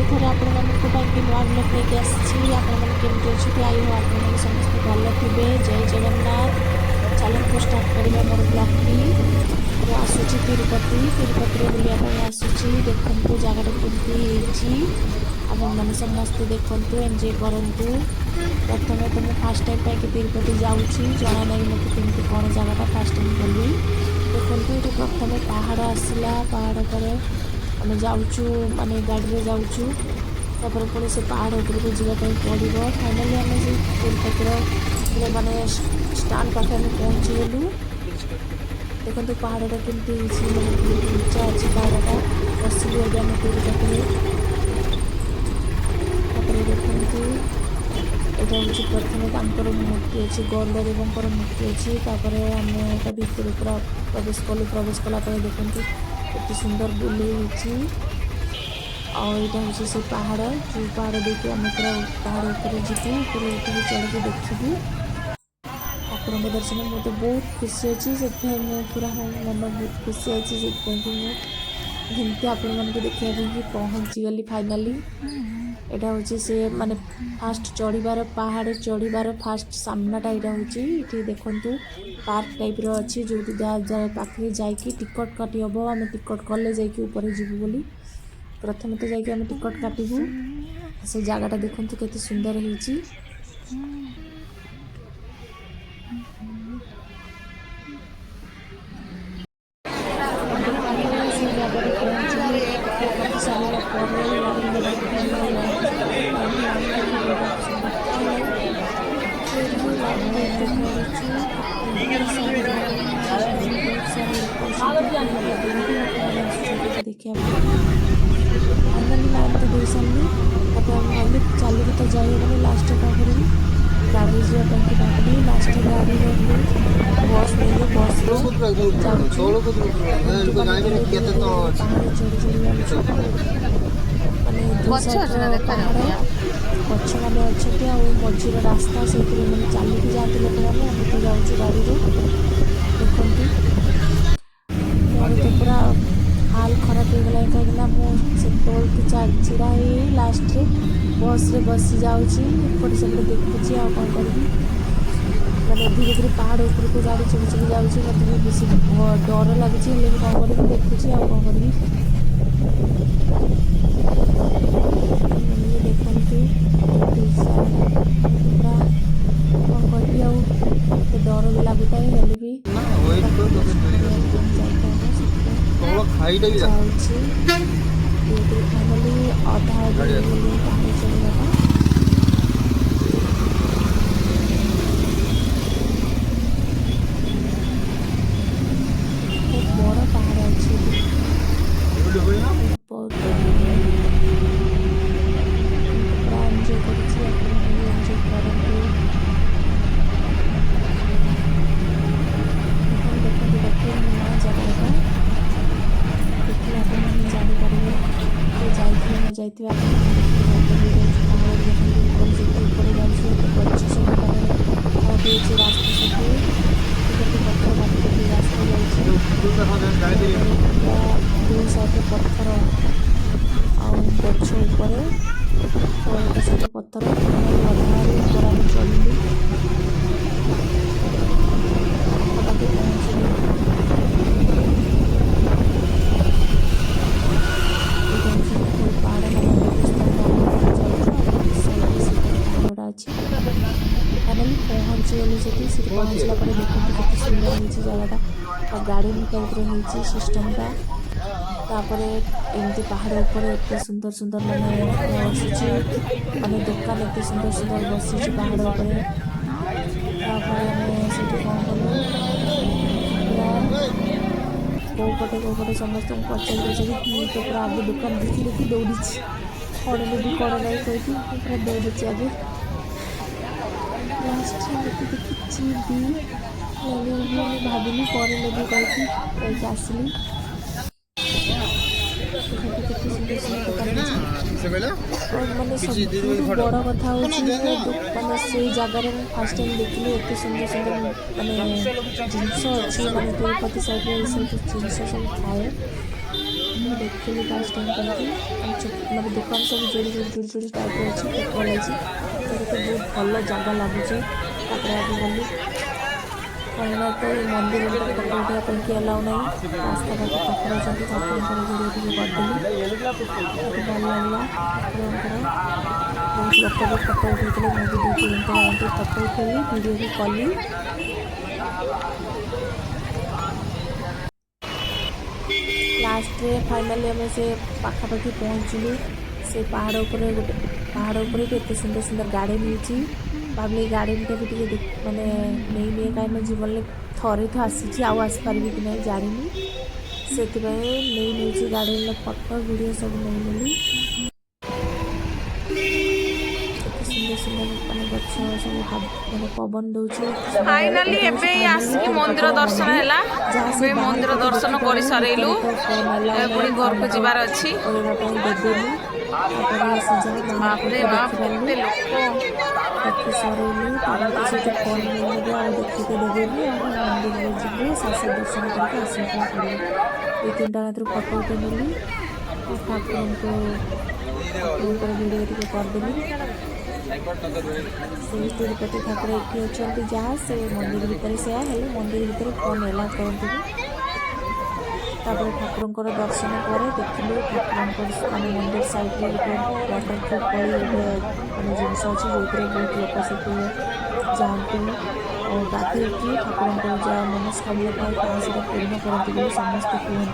ଥରେ ଆପଣମାନଙ୍କ ପାଇଁ ନୂଆ ବ୍ଲଗ୍ ନେଇକି ଆସିଛି। ଆପଣମାନେ କେମିତି ଅଛନ୍ତି? ଆଇ ହୋ ଆପଣମାନେ ସମସ୍ତେ ଭଲ ଥିବେ। ଜୟ ଜଗନ୍ନାଥ। ଚାଲନ୍ତୁ ଷ୍ଟାର୍ଟ କରିବା ମୋର ବ୍ଲଗ୍ଟି। ମୁଁ ଆସୁଛି ତିରୁପତିରେ ବୁଲିବା ପାଇଁ ଆସୁଛି। ଦେଖନ୍ତୁ ଜାଗାଟା କେମିତି ହେଇଛି। ଆପଣମାନେ ସମସ୍ତେ ଦେଖନ୍ତୁ, ଏନ୍ଜୟ କରନ୍ତୁ। ପ୍ରଥମେ ତ ମୁଁ ଫାଷ୍ଟ ଟାଇମ୍ ପାଇଁକି ତିରୁପତି ଯାଉଛି, ଜଣା ନାହିଁ ମୋତେ କେମିତି କ'ଣ ଜାଗାଟା। ଫାଷ୍ଟ ଟାଇମ୍ ଗଲି। ଦେଖନ୍ତୁ ଏଠି ପ୍ରଥମେ ପାହାଡ଼ ଆସିଲା, ପାହାଡ଼ ପରେ ଆମେ ଯାଉଛୁ ମାନେ ଗାଡ଼ିରେ ଯାଉଛୁ, ତାପରେ ପୁଣି ସେ ପାହାଡ଼ ଉପରକୁ ଯିବା ପାଇଁ ପଡ଼ିବ। ଫାଇନାଲି ଆମେ ସେ ତିରୁପତିର ମାନେ ଷ୍ଟାଣ୍ଡ ପାଖେ ଆମେ ପହଞ୍ଚିଗଲୁ। ଦେଖନ୍ତୁ ପାହାଡ଼ଟା କେମିତି ହେଇଛି, ମାନେ ବହୁତ ଉଞ୍ଚା ଅଛି ପାହାଡ଼ଟା। ବସିଲୁ ଏବେ ଆମେ ତିରୁପତିରେ। ତାପରେ ଦେଖନ୍ତୁ ଏଇଟା ହେଉଛି ପ୍ରଥମେ ତାଙ୍କର ମୂର୍ତ୍ତି ଅଛି, ଗରୁଡ଼ ଦେବଙ୍କର ମୂର୍ତ୍ତି ଅଛି। ତାପରେ ଆମେ ଏଇଟା ଭିତରୁ ପୁରା ପ୍ରବେଶ କଲୁ। ପ୍ରବେଶ କଲା ପରେ ଦେଖନ୍ତୁ କେତେ ସୁନ୍ଦର ବୁଲେଇ ହେଇଛି। ଆଉ ଏଇଟା ହେଉଛି ସେ ପାହାଡ଼, ଯେଉଁ ପାହାଡ଼ ଦେଇକି ଆମେ ପୁରା ପାହାଡ଼ ଉପରେ ଯିବୁ, ଉପରେ ଉଠିକି ଚଢ଼ିକି ଦେଖିବୁ ଠାକୁରଙ୍କ ଦର୍ଶନ। ମୁଁ ତ ବହୁତ ଖୁସି ଅଛି, ସେଥିପାଇଁ ମୁଁ ପୁରା ମନ ବହୁତ ଖୁସି ଅଛି। ସେଥିପାଇଁ କି ମୁଁ ଏମିତି ଆପଣମାନଙ୍କୁ ଦେଖିବା ପାଇଁକି ପହଞ୍ଚିଗଲି ଫାଇନାଲି। ଏଇଟା ହେଉଛି ସେ ମାନେ ଫାଷ୍ଟ ଚଢ଼ିବାର, ପାହାଡ଼ ଚଢ଼ିବାର ଫାଷ୍ଟ ସାମ୍ନାଟା ଏଇଟା ହେଉଛି। ଏଠି ଦେଖନ୍ତୁ ପାର୍କ ଟାଇପ୍ର ଅଛି, ଯେଉଁଠି ଯାହା ପାଖରେ ଯାଇକି ଟିକଟ କାଟି ହେବ। ଆମେ ଟିକଟ କଲେ ଯାଇକି ଉପରେ ଯିବୁ ବୋଲି। ପ୍ରଥମେ ତ ଯାଇକି ଆମେ ଟିକଟ କାଟିବୁ। ସେ ଜାଗାଟା ଦେଖନ୍ତୁ କେତେ ସୁନ୍ଦର ହେଇଛି। ସେ ଜାଗାରେ ପହଞ୍ଚିଲୁ। ଟିକଟ କାଟି ସାରିଲା ପରେ ଲାଇନ୍ ଦେବାକୁ ପଡ଼ିବ। ଲାଇନ୍ ଦେଖି ବହୁତ ସୁନ୍ଦର ଥାଏ। ଫେରିକି ଲାଇନ୍ ଦେଇକି ପଡ଼ୁଛୁ। ବହୁତ ସାରା ଗାଡ଼ି ଆସୁଛି, ବହୁତ ସାରା ଲୋକ ଅଛନ୍ତି। ବହୁତ ଦୂରରୁ ଲୋକମାନେ ଆସୁଛନ୍ତି ଏଠି ଦେଖିବା ପାଇଁ। ଫାଇନାଲି ଲାଇନ୍ ତ ଦେଇ ସାରିଲୁ। ତାପରେ ଆମେ ଭାବିଲୁ ଚାଲିକି ତ ଯାଇହେବନି, ଲାଷ୍ଟରେ କ'ଣ କରିବୁ, ଗାଡ଼ିରେ ଯିବା ପାଇଁକି ଭାବିଲୁ। ଲାଷ୍ଟରେ ଗାଡ଼ି ଧରିଲୁ, ବସ୍ ନେଲୁ। ବସ୍ରେ ଯାଉଛୁ। ଏମିତି ମାନେ ଧୀରେ ଧୀରେ ପାହାଡ଼ ଚଢ଼ି ଚଢ଼ି ଯାଉଛୁ। ମାନେ ଦୁଇ ସାଇଡ଼୍ର ପାହାଡ଼, ଗଛମାନେ ଅଛନ୍ତି, ଆଉ ମଝିର ରାସ୍ତା। ସେଇଥିରେ ମାନେ ଚାଲିକି ଯାଆନ୍ତି ଲୋକମାନେ, ଆମେ ତ ଯାଉଛୁ ଗାଡ଼ିରେ। ଦେଖନ୍ତୁ ମୋର ତ ପୁରା ହାଲ ଖରାପ ହେଇଗଲାଣି, କାହିଁକିନା ମୁଁ ସେତେବେଳଠୁ ଛିଡ଼ା ହେଇ ଲାଷ୍ଟରେ ବସ୍ରେ ବସି ଯାଉଛି, ଏପଟେ ସେପଟେ ଦେଖୁଛି। ଆଉ କ'ଣ କରିବି, ମାନେ ଧୀରେ ଧୀରେ ପାହାଡ଼ ଉପରକୁ ଗାଡ଼ି ଚଢ଼ି ଚଢ଼ି ଯାଉଛି। ମୋତେ ବି ବେଶୀ ଡର ଲାଗୁଛି, ହେଲେ ବି କ'ଣ କରିବି, ଦେଖୁଛି। ଆଉ କ'ଣ କରିବି। ଫାଇନାଲି ଦେଖନ୍ତୁ କେମିତି ହେଇଛି ଜାଗାଟା। ମୁଁ ପୁରା କ'ଣ କରିବି, ଆଉ ଟିକେ ଡର ବି ଲାଗୁଥାଏ, ହେଲେ ବି ଠାକୁର ଦର୍ଶନ କରିବାକୁ ପୁଣି ଯାଇତେ ହେବ। ସେଥିପାଇଁ ଯାଉଛି ଧୀରେ ଧୀରେ। ଫାଇନାଲି ଅଧା ଅଧି ହେଇଗଲୁ ପାହାଡ଼ ଚଢ଼ିବାଟା। ବହୁତ ବଡ଼ ପାହାଡ଼ ଅଛି ଏଠି, ବହୁତ ମାନେ ମୁଁ ତ ପୁରା ଏନ୍ଜୟ କରୁଛି। ଆପଣମାନେ ବି ଏନ୍ଜୟ କରନ୍ତୁ। ଦେଖନ୍ତୁ ଗୋଟେ ନୂଆ ଜାଗା ଏଇଟା, ଦେଖିଲେ ଆପଣମାନେ ଜାଣିପାରିବେ। କିଏ ଯାଇଥିବେ ନ ଯାଇଥିବେ, ଆପଣମାନେ ଦେଖିଲେ ଜାଣିପାରିବେ। ଏଇଟା ହେଉଛି ପାହାଡ଼ରେ। ଦେଖନ୍ତୁ ଉପରେ ଯେତେ ଉପରେ ଯାଉଛି ସେତେ ଗଛ ସବୁ ମାନେ ଖରାପ ହେଇଛି। ରାସ୍ତା ସବୁ କାଟି କାଟି, ପଥର କାଟି କାଟି ରାସ୍ତା ଯାଇଛି। ଦେଖନ୍ତୁ ପୁରା ଦୁଇ ସାଇଡ଼୍ରେ ପଥର, ଆଉ ଗଛ ଉପରେ ତଳଟା ସବୁ ପଥର। ଫାଇନାଲି ଅଧାରୁ ଉପରେ ଆମେ ଚଢ଼ିଲୁ, ପାଖାପାଖି ପହଞ୍ଚିଲୁ। ଏଇଟା ହେଉଛି ଉପର ପାହାଡ଼, ମାନେ ଏବେ ଜଷ୍ଟ ଆମେ ଉପରକୁ ଯାଉଛୁ, ଆଉ ଗୋଟେ ସାଇଡ଼୍ରେ ସେପଟେ ପାହାଡ଼ଟା ଅଛି। ଫାଇନାଲି ପହଞ୍ଚିଗଲୁ ସେଠି ପହଞ୍ଚିଲା ପରେ ଦେଖନ୍ତୁ କେତେ ସୁନ୍ଦର ହେଇଛି ଜାଗାଟା। ପୁରା ଗାର୍ଡ଼େନ୍ ଟାଇପ୍ର ହେଇଛି ସିଷ୍ଟମ୍ଟା। ତାପରେ ଏମିତି ପାହାଡ଼ ଉପରେ ଏତେ ସୁନ୍ଦର ସୁନ୍ଦର ମାନେ ବସିଛି, ମାନେ ଦୋକାନ ଏତେ ସୁନ୍ଦର ସୁନ୍ଦର ବସିଛି ପାହାଡ଼ ଉପରେ। ତାପରେ ଆମେ ସେଠି କ'ଣ କଲୁ, ପୁରା କେଉଁ ପଟେ ସମସ୍ତଙ୍କୁ ପଚାରି ମୁଁ ତ ପୁରା ଆଗେ ଦୋକାନ ଦେଖି ଦେଖି ଦୌଡ଼ିଛି। କ'ଣ ନେବି କ'ଣ ନାହିଁ କହିକି ମୁଁ ପୁରା ଦୌଡ଼ୁଛି ଆଗେ। ଲାଷ୍ଟରେ ମୋତେ କିଛି ବି ନେଲି ବି, ମୁଁ ଭାବିଲି ପରେ ନେବି କହିକି ଆସିଲି। ଦେଖନ୍ତୁ କେତେ ସୁନ୍ଦର ସୁନ୍ଦର ଦୋକାନ ହେଇଛି। ଆଉ ମାନେ ସବୁଠୁ ବଡ଼ କଥା ହେଉଛି ମାନେ ସେଇ ଜାଗାରେ ମୁଁ ଫାଷ୍ଟ ଟାଇମ୍ ଦେଖିଲି ଏତେ ସୁନ୍ଦର ସୁନ୍ଦର ମାନେ ଜିନିଷ ଅଛି। ମାନେ ତିରୁପତି ସାଇଡ଼୍ରେ ଏଇସବୁ ଜିନିଷ ସବୁ ଥାଏ। ମୁଁ ଦେଖିଲି ଫାଷ୍ଟ ଟାଇମ୍ କରିକି ମାନେ ଦୋକାନ ସବୁ ଯୋଡ଼ି ଟାଇପ୍ର ଅଛି ଫଟୋ ଲାଗିଛି ସେଇଟା ତ ବହୁତ ଭଲ ଜାଗା ଲାଗୁଛି। ତାପରେ ଆଗକୁ ଗଲି କାହିଁକିନା ତ ଏଇ ମନ୍ଦିରରେ ତ ଫଟୋ ଉଠାଇବା ପାଇଁକି ଆଲାଉ ନାହିଁ। ରାସ୍ତା ପାଖେ ଠାକୁର ଅଛନ୍ତି ଠାକୁରଙ୍କର ଭିଡ଼ିଓ ଟିକେ କରିଦେଲି। ମୋତେ ଭଲ ଲାଗିଲା ଠାକୁରଙ୍କର ବହୁତ ଲୋକ ବି ଫଟୋ ଉଠାଇଥିଲେ। ମୁଁ ବି 2-3 ଥର ଏମିତି ଫଟୋ ଉଠାଇଲି ଭିଡ଼ିଓ ବି କଲି। ଲାଷ୍ଟରେ ଫାଇନାଲି ଆମେ ସେ ପାଖାପାଖି ପହଞ୍ଚିଲୁ। ସେ ପାହାଡ଼ ଉପରେ ବି ଏତେ ସୁନ୍ଦର ସୁନ୍ଦର ଗାର୍ଡ଼େନ୍ ହେଇଛି। ଭାବିଲି ଗାର୍ଡ଼େନ୍ଟା ବି ଟିକେ ମାନେ ନେଇନିଏ କାହିଁକିନା ଜୀବନରେ ଥରେ ତ ଆସିଛି ଆଉ ଆସିପାରିବି କି ନାହିଁ ଜାଣିନି। ସେଥିପାଇଁ ନେଇଛି ଗାର୍ଡ଼େନ୍ର ଫଟୋ ଭିଡ଼ିଓ ସବୁ ନେଇନେଲି। ଏତେ ସୁନ୍ଦର ସୁନ୍ଦର ମାନେ ଗଛ ସବୁ ମାନେ ପବନ ଦଉଛି। ଫାଇନାଲି ଏବେ ଆସିକି ମନ୍ଦିର ଦର୍ଶନ ହେଲା। ଏବେ ମନ୍ଦିର ଦର୍ଶନ କରି ସାରିଲୁ। ପୁଣି ଘରକୁ ଯିବାର ଅଛି। ଦେବେନି ତାପରେ ସେ ଯାହା ବାପରେ ମହାପ୍ରଭୁଙ୍କୁ ବାପ ଦେଖିପାରିଲୁ। କେତେ ଲୋକ। ଦେଖି ସରେଇଲୁ ତାପରେ ତ ସେଇଠି ଫୋନ୍ ନେବେ ଆଉ ଦେଖିତେ ଦେବେନି ଆଉ ମନ୍ଦିରରେ ଯିବୁ ସାସ ଦର୍ଶନ କରିକି ଆସିବା ପାଇଁ ପଡ଼ିବ। 2-3ଟା ରାତିରୁ ଫଟୋ ଉଠେଇ ନେଲି ଆଉ ଠାକୁରଙ୍କର ଭିଡ଼ିଓ ଟିକେ କରିଦେଲି। ସେଇ ତିରୁପତି ଠାକୁର ଏଠି ଅଛନ୍ତି ଯାହା ସେ ମନ୍ଦିର ଭିତରେ ସେୟା ହେଲେ ମନ୍ଦିର ଭିତରେ ଫୋନ୍ ଏଲାଉ କରନ୍ତିନି। ତାପରେ ଠାକୁରଙ୍କର ଦର୍ଶନ ପରେ ଦେଖିଲୁ ଠାକୁରଙ୍କର ମାନେ ମନ୍ଦିର ସାଇଡ଼ରେ ଗୋଟେ ୱାଟରପ୍ରୁଫ୍ ଭଳି ଗୋଟେ ମାନେ ଜିନିଷ ଅଛି ଯେଉଁଥିରେ ବହୁତ ଲୋକ ସେଠି ଯାଆନ୍ତି ଗାଧେଇକି ଠାକୁରଙ୍କର ଯାହା ମନସ୍କାମନା ଥାଏ ତାହା ସେଇଟା ପୂର୍ଣ୍ଣ କରନ୍ତି ବୋଲି ସମସ୍ତେ କୁହନ୍ତି।